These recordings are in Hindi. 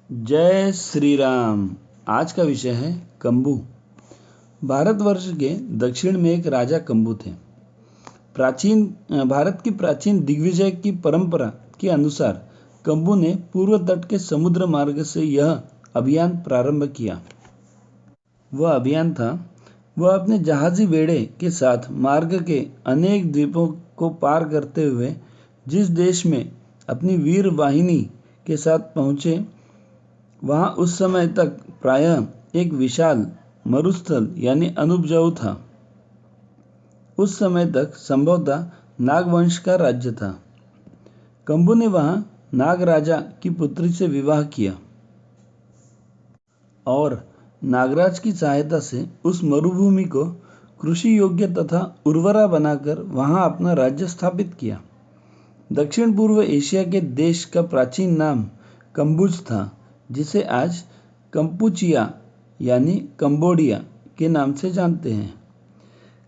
जय श्री राम। आज का विषय है कंबू। भारतवर्ष के दक्षिण में एक राजा कंबू थे। भारत की प्राचीन दिग्विजय की परंपरा के अनुसार कंबू ने पूर्व तट के समुद्र मार्ग से यह अभियान प्रारंभ किया। वह अभियान था, वह अपने जहाजी बेड़े के साथ मार्ग के अनेक द्वीपों को पार करते हुए जिस देश में अपनी वीर वाहिनी के साथ पहुंचे, वहां उस समय तक प्रायः एक विशाल मरुस्थल यानी अनुपजाऊ था। उस समय तक संभवतः नागवंश का राज्य था। कंबू ने वहां नाग राजा की पुत्री से विवाह किया और नागराज की सहायता से उस मरुभूमि को कृषि योग्य तथा उर्वरा बनाकर वहां अपना राज्य स्थापित किया। दक्षिण पूर्व एशिया के देश का प्राचीन नाम कंबुज था, जिसे आज कंपुचिया यानी कंबोडिया के नाम से जानते हैं।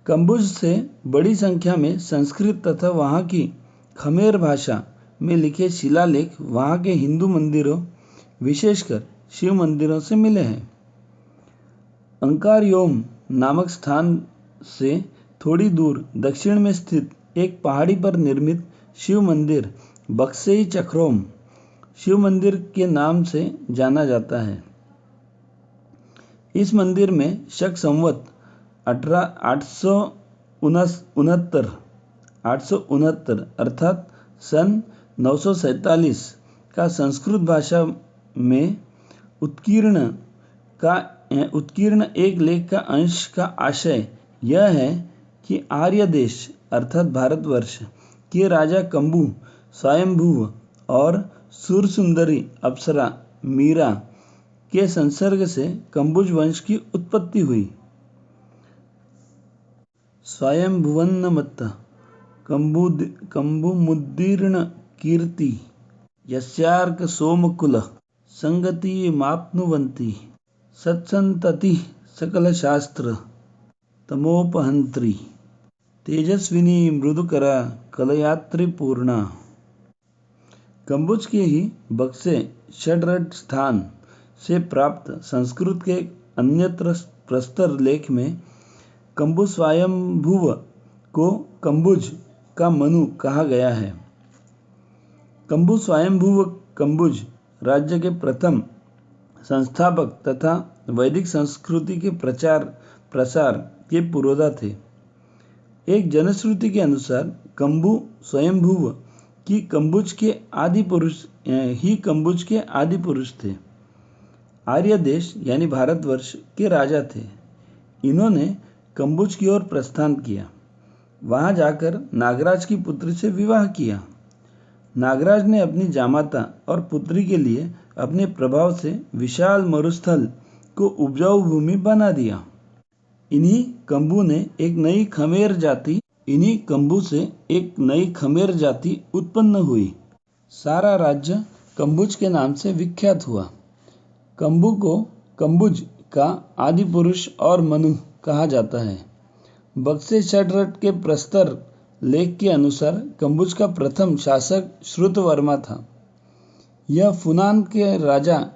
कंबुज से बड़ी संख्या में संस्कृत तथा वहाँ की खमेर भाषा में लिखे शिलालेख वहाँ के हिंदू मंदिरों, विशेषकर शिव मंदिरों से मिले हैं। अंकारयोम नामक स्थान से थोड़ी दूर दक्षिण में स्थित एक पहाड़ी पर निर्मित शिव मंदिर बक्सेई चक्रोम शिव मंदिर के नाम से जाना जाता है। इस मंदिर में शक संवत 869 अर्थात सन 947 का संस्कृत भाषा में उत्कीर्ण एक लेख का अंश का आशय यह है कि आर्य देश अर्थात भारतवर्ष के राजा कंबू स्वयंभुव और सुरसुंदरी अप्सरा मीरा के संसर्ग से कंबुज वंश की उत्पत्ति हुई। स्वयंभुवन्नमत्त कंबुमुदीर्ण कीर्ति यस्यार्क सोमकुल संगतिमाप्नुवन्ति सत्संतति सकल शास्त्र तमोपहंत्री तेजस्विनी मृदुकरा कलयात्रि पूर्णा। कंबुज के ही बक्से षड्रज स्थान से प्राप्त संस्कृत के अन्यत्र प्रस्तर लेख में कंबु स्वयंभुव को कंबुज का मनु कहा गया है। कंबु स्वयंभुव कंबुज राज्य के प्रथम संस्थापक तथा वैदिक संस्कृति के प्रचार प्रसार के पुरोधा थे। एक जनश्रुति के अनुसार कंबु स्वयंभुव ही कंबुज के आदि पुरुष थे। आर्य देश यानी भारतवर्ष के राजा थे। इन्होंने कंबुज की ओर प्रस्थान किया। वहां जाकर नागराज की पुत्री से विवाह किया। नागराज ने अपनी जामाता और पुत्री के लिए अपने प्रभाव से विशाल मरुस्थल को उपजाऊ भूमि बना दिया। इन्हीं कंबू से एक नई खमेर जाति उत्पन्न हुई। सारा राज्य कंबुज के नाम से विख्यात हुआ। कंबू को कंबुज का आदि पुरुष और मनु कहा जाता है। बक्से षड्रज के प्रस्तर लेख के अनुसार कंबुज का प्रथम शासक श्रुतवर्मा था। यह फुनान के राजा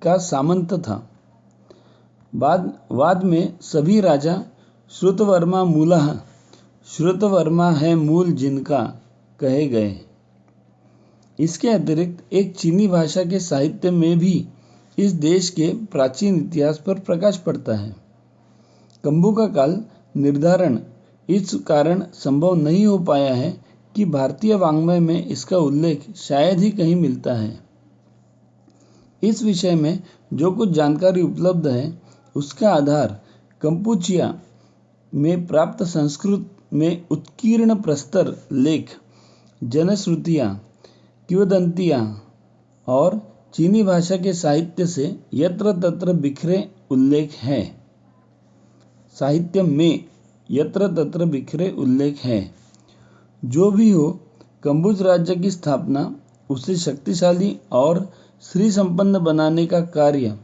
का सामंत था। बाद में सभी राजा श्रुतवर्मा है मूल जिनका कहे गए। इसके अतिरिक्त एक चीनी भाषा के साहित्य में भी इस देश के प्राचीन इतिहास पर प्रकाश पड़ता है। कंबू का काल निर्धारण इस कारण संभव नहीं हो पाया है कि भारतीय वाङ्मय में इसका उल्लेख शायद ही कहीं मिलता है। इस विषय में जो कुछ जानकारी उपलब्ध है उसका आधार कंपुचिया में प्राप्त संस्कृत में उत्कीर्ण प्रस्तर लेख, जनश्रुतियाँ, किंवदंतियाँ और चीनी भाषा के साहित्य से यत्र तत्र बिखरे उल्लेख है। जो भी हो, कंबुज राज्य की स्थापना उसे शक्तिशाली और श्री संपन्न बनाने का कार्य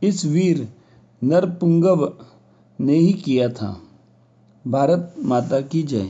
इस वीर नरपुंगव ने ही किया था। भारत माता की जय।